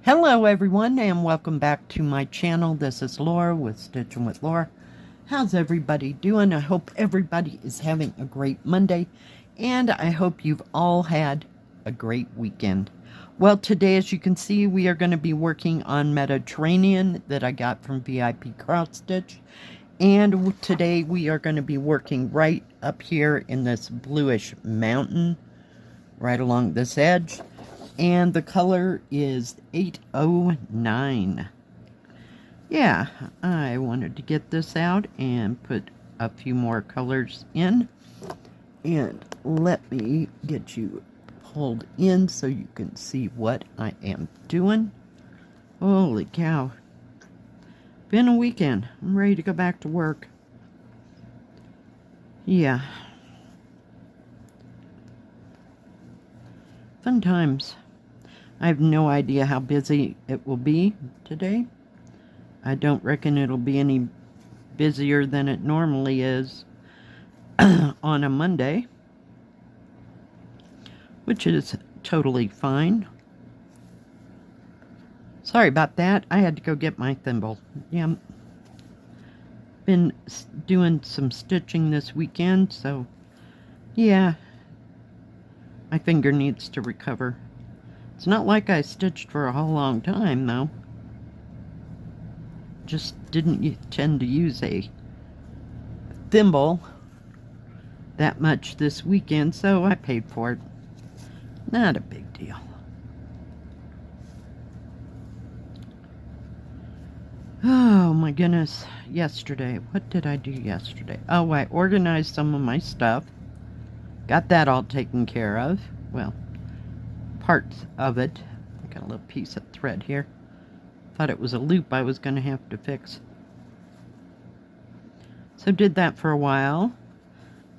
Hello everyone and welcome back to my channel. This is Laura with Stitchin with Laura. How's everybody doing? I hope everybody is having a great Monday and I hope you've all had a great weekend. Well, today as you can see we are going to be working on Mediterranean that I got from VIPCrossStitch, and today we are going to be working right up here in this bluish mountain right along this edge. And the color is 809. Yeah, I wanted to get this out and put a few more colors in. And let me get you pulled in so you can see what I am doing. Holy cow. Been a weekend. I'm ready to go back to work. Yeah. Fun times. I have no idea how busy it will be today. I don't reckon it'll be any busier than it normally is on a Monday, which is totally fine. Sorry about that. I had to go get my thimble. Yeah, been doing some stitching this weekend, so yeah, my finger needs to recover. It's not like I stitched for a whole long time, though. Just didn't tend to use a thimble that much this weekend, so I paid for it. Not a big deal. Oh my goodness, yesterday. What did I do yesterday? Oh, I organized some of my stuff. Got that all taken care of. Well, parts of it. I got a little piece of thread here. Thought it was a loop I was going to have to fix. So did that for a while.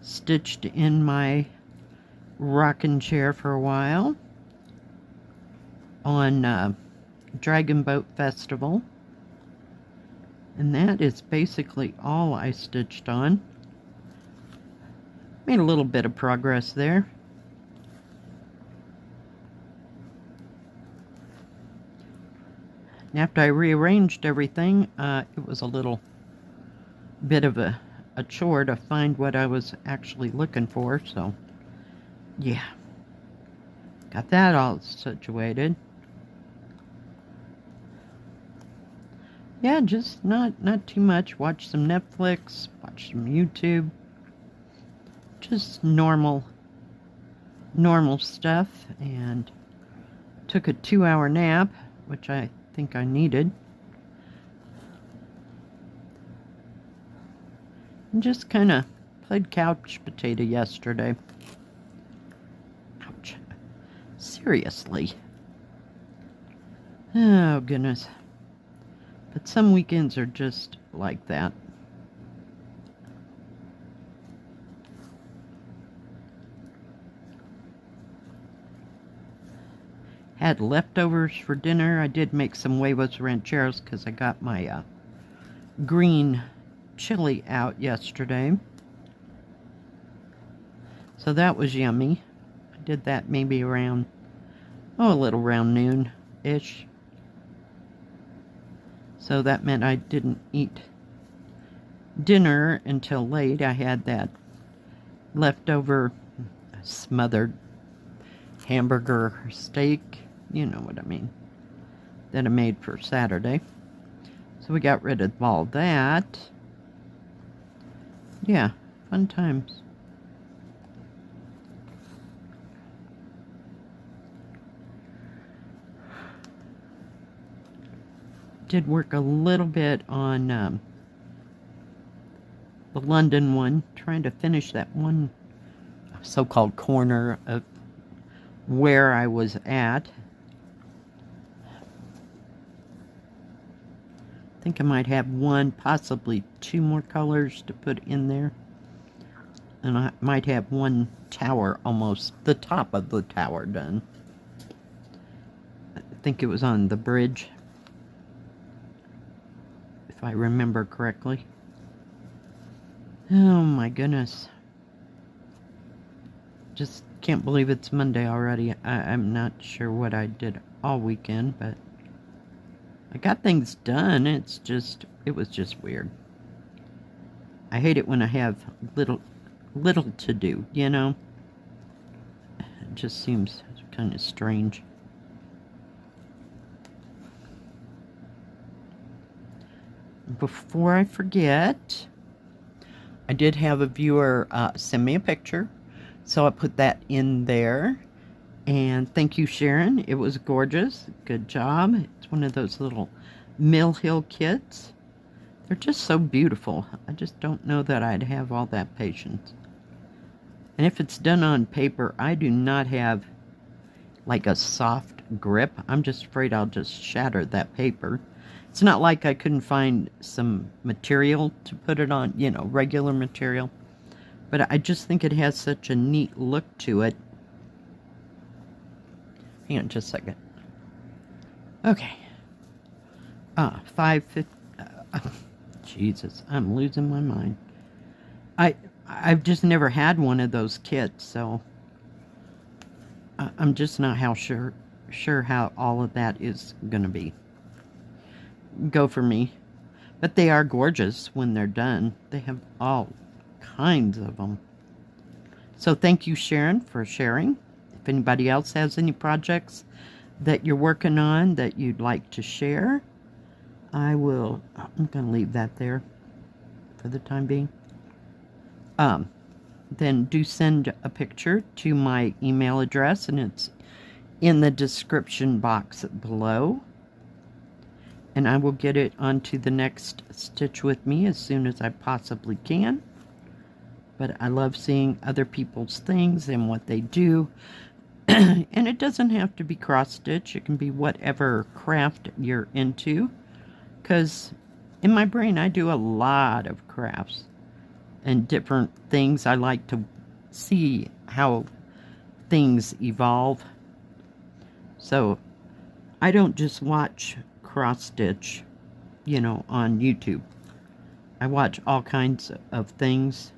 Stitched in my rocking chair for a while on Dragon Boat Festival. And that is basically all I stitched on. Made a little bit of progress there. After I rearranged everything, it was a little bit of a chore to find what I was actually looking for, so yeah. Got that all situated. Yeah, just not too much. Watch some Netflix, watch some YouTube. Just normal stuff, and took a 2-hour nap, which I think I needed. And just kind of played couch potato yesterday. Ouch. Seriously. Oh, goodness. But some weekends are just like that. Had leftovers for dinner. I did make some huevos rancheros because I got my green chili out yesterday. So that was yummy. I did that maybe around, a little around noon-ish. So that meant I didn't eat dinner until late. I had that leftover smothered hamburger steak, you know what I mean, that I made for Saturday. So we got rid of all that. Yeah, fun times. Did work a little bit on the London one, trying to finish that one so-called corner of where I was at. I think I might have one, possibly two more colors to put in there. And I might have one tower, almost the top of the tower done. I think it was on the bridge, if I remember correctly. Oh my goodness. Just can't believe it's Monday already. I'm not sure what I did all weekend, but I got things done. It was just weird. I hate it when I have little to do, you know? It just seems kind of strange. Before I forget, I did have a viewer send me a picture, so I put that in there. And thank you, Sharon. It was gorgeous. Good job. It's one of those little Mill Hill kits. They're just so beautiful. I just don't know that I'd have all that patience. And if it's done on paper, I do not have like a soft grip. I'm just afraid I'll just shatter that paper. It's not like I couldn't find some material to put it on, you know, regular material. But I just think it has such a neat look to it. Hang on just a second. Okay. 550. Jesus, I'm losing my mind. I've just never had one of those kits, so I'm just not sure how all of that is gonna be. Go for me. But they are gorgeous when they're done. They have all kinds of them. So thank you, Sharon, for sharing. If anybody else has any projects that you're working on that you'd like to share, I'm going to leave that there for the time being. Then do send a picture to my email address, and it's in the description box below. And I will get it onto the next Stitch With Me as soon as I possibly can. But I love seeing other people's things and what they do. And it doesn't have to be cross-stitch. It can be whatever craft you're into. Because in my brain, I do a lot of crafts and different things. I like to see how things evolve. So I don't just watch cross-stitch, you know, on YouTube. I watch all kinds of things.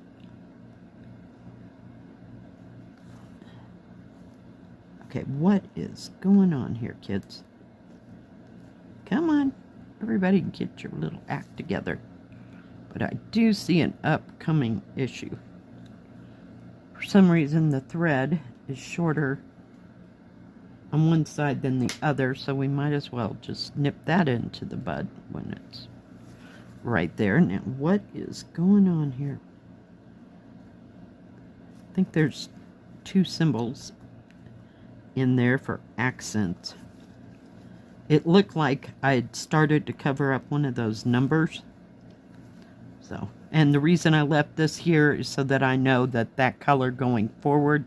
Okay, what is going on here, kids? Come on, everybody get your little act together. But I do see an upcoming issue. For some reason, the thread is shorter on one side than the other, so we might as well just nip that into the bud when it's right there. Now, what is going on here? I think there's 2 symbols in there for accent. It looked like I'd started to cover up one of those numbers. So, and the reason I left this here is so that I know that that color going forward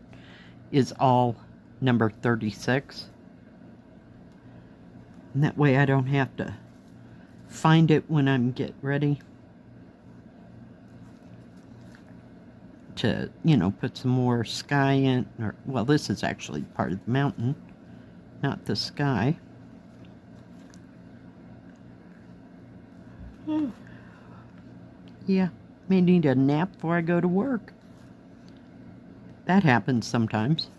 is all number 36. And that way I don't have to find it when I'm get ready to, you know, put some more sky in. Or, well, this is actually part of the mountain, not the sky. Yeah, may need a nap before I go to work. That happens sometimes.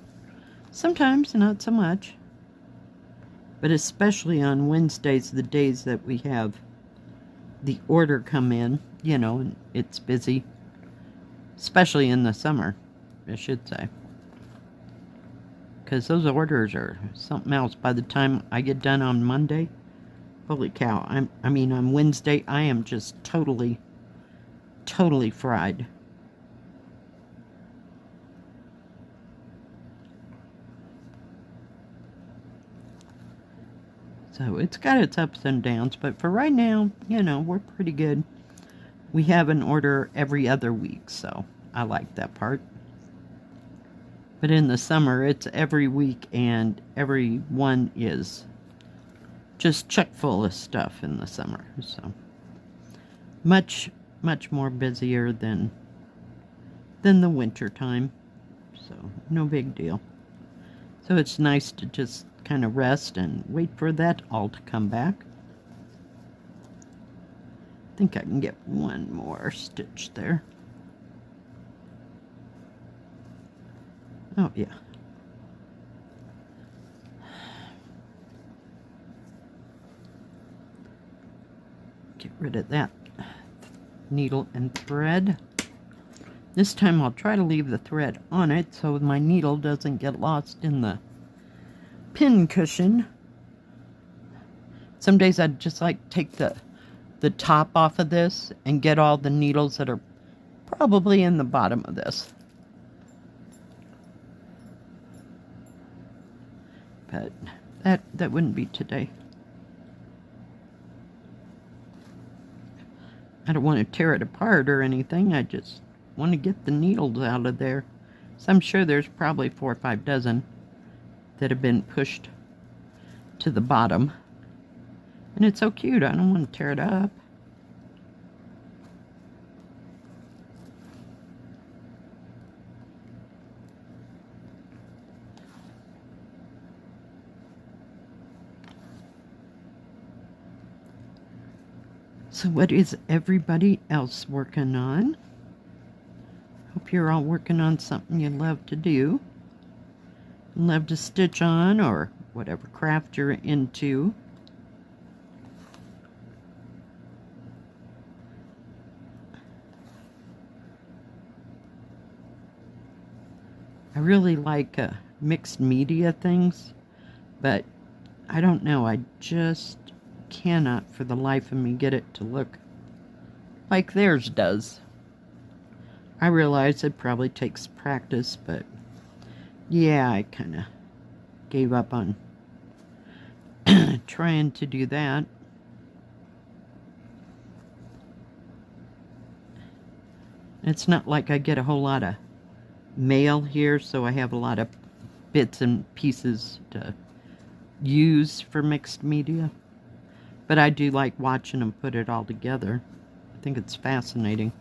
Sometimes, not so much. But especially on Wednesdays, the days that we have the order come in, you know, and it's busy. Especially in the summer, I should say. Because those orders are something else. By the time I get done on Monday, holy cow, I mean on Wednesday, I am just totally fried. So it's got its ups and downs, but for right now, you know, we're pretty good. We have an order every other week, so I like that part. But in the summer, it's every week, and every one is just chock full of stuff in the summer. So much more busier than the winter time. So no big deal. So it's nice to just kind of rest and wait for that all to come back. I think I can get one more stitch there. Oh, yeah. rid of that needle and thread. This time I'll try to leave the thread on it so my needle doesn't get lost in the pin cushion. Some days I'd just like to take the top off of this and get all the needles that are probably in the bottom of this. But that wouldn't be today. I don't want to tear it apart or anything. I just want to get the needles out of there. So I'm sure there's probably 4 or 5 dozen that have been pushed to the bottom. And it's so cute. I don't want to tear it up. So what is everybody else working on? Hope you're all working on something you love to do. Love to stitch on, or whatever craft you're into. I really like mixed media things, but I don't know, I just cannot for the life of me get it to look like theirs does. I realize it probably takes practice, but yeah, I kind of gave up on trying to do that. It's not like I get a whole lot of mail here, so I have a lot of bits and pieces to use for mixed media. But I do like watching them put it all together. I think it's fascinating.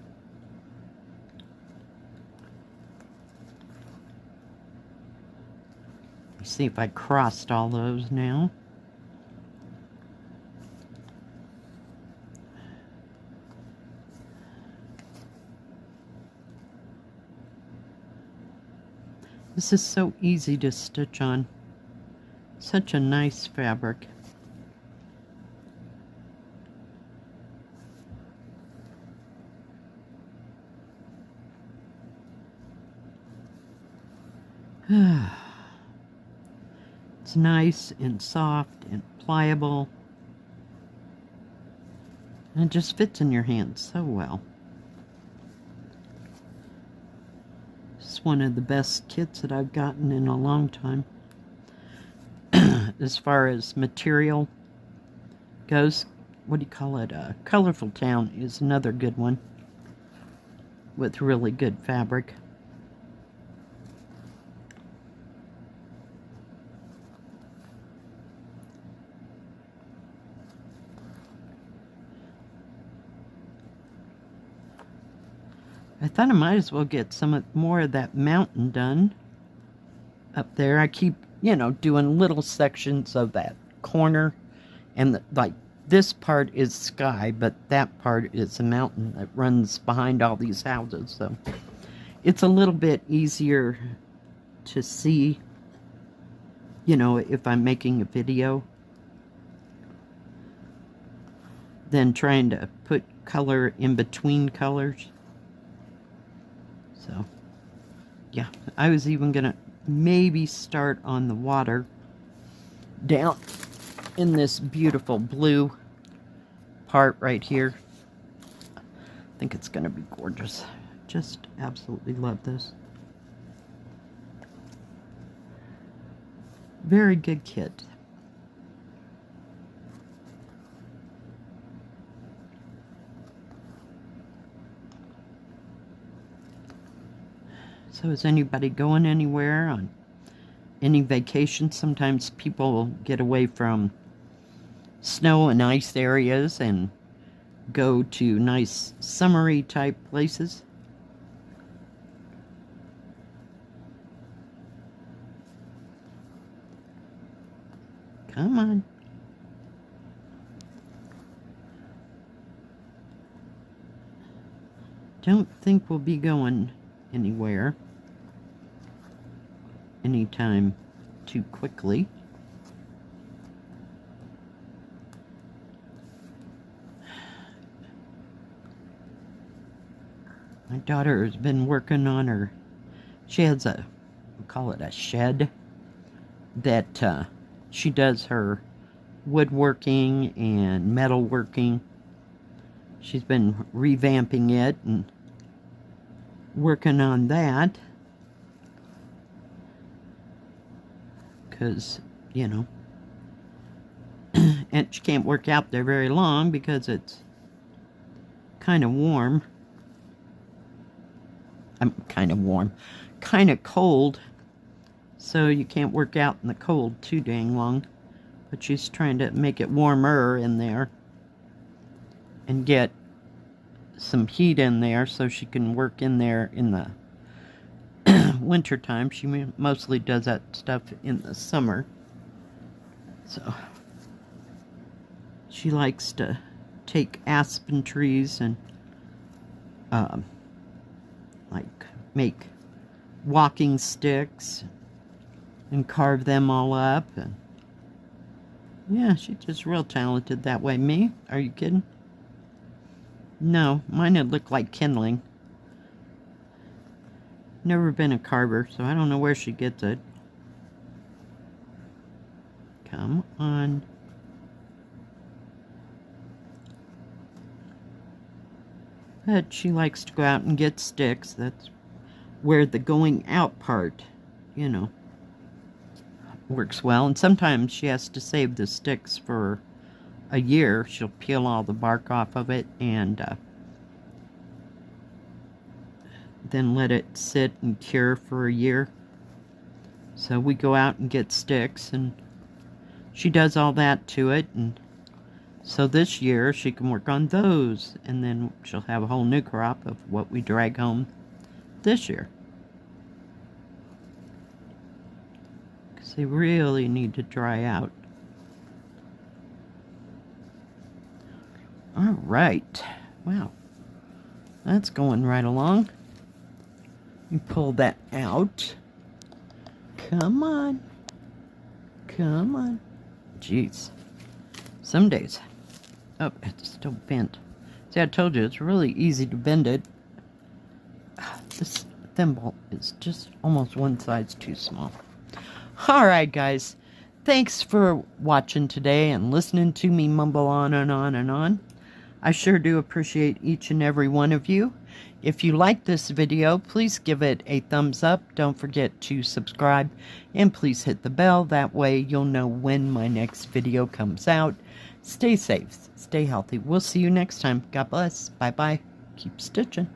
Let's see if I crossed all those now. This is so easy to stitch on. Such a nice fabric. It's nice and soft and pliable. And it just fits in your hands so well. It's one of the best kits that I've gotten in a long time. As far as material goes, what do you call it? Colorful Town is another good one with really good fabric. I thought I might as well get some more of that mountain done up there. I keep, you know, doing little sections of that corner, and like this part is sky, but that part is a mountain that runs behind all these houses. So it's a little bit easier to see, you know, if I'm making a video than trying to put color in between colors. So, yeah, I was even going to maybe start on the water down in this beautiful blue part right here. I think it's going to be gorgeous. Just absolutely love this. Very good kit. So is anybody going anywhere on any vacation? Sometimes people will get away from snow and ice areas and go to nice summery type places. Come on. Don't think we'll be going anywhere anytime too quickly. My daughter has been working on her. She has a, we call it a shed, that she does her woodworking and metalworking. She's been revamping it and working on that. Because, you know, and she can't work out there very long because it's kind of warm. I'm kind of cold, so you can't work out in the cold too dang long. But she's trying to make it warmer in there and get some heat in there so she can work in there in the winter time. She mostly does that stuff in the summer. So she likes to take aspen trees and like make walking sticks and carve them all up. And yeah, she's just real talented that way. Me? Are you kidding? No, mine would look like kindling. Never been a carver, so I don't know where she gets it. Come on. But she likes to go out and get sticks. That's where the going out part, you know, works well. And sometimes she has to save the sticks for a year. She'll peel all the bark off of it and then let it sit and cure for a year. So we go out and get sticks, and she does all that to it. And so this year she can work on those, and then she'll have a whole new crop of what we drag home this year. Because they really need to dry out. All right. Wow. That's going right along. You pull that out. Come on. Come on. Jeez. Some days. Oh, it's still bent. See, I told you, it's really easy to bend it. This thimble is just almost one size too small. Alright, guys. Thanks for watching today and listening to me mumble on and on and on. I sure do appreciate each and every one of you. If you like this video, please give it a thumbs up. Don't forget to subscribe, and please hit the bell. That way you'll know when my next video comes out. Stay safe, stay healthy. We'll see you next time. God bless. Bye-bye. Keep stitching.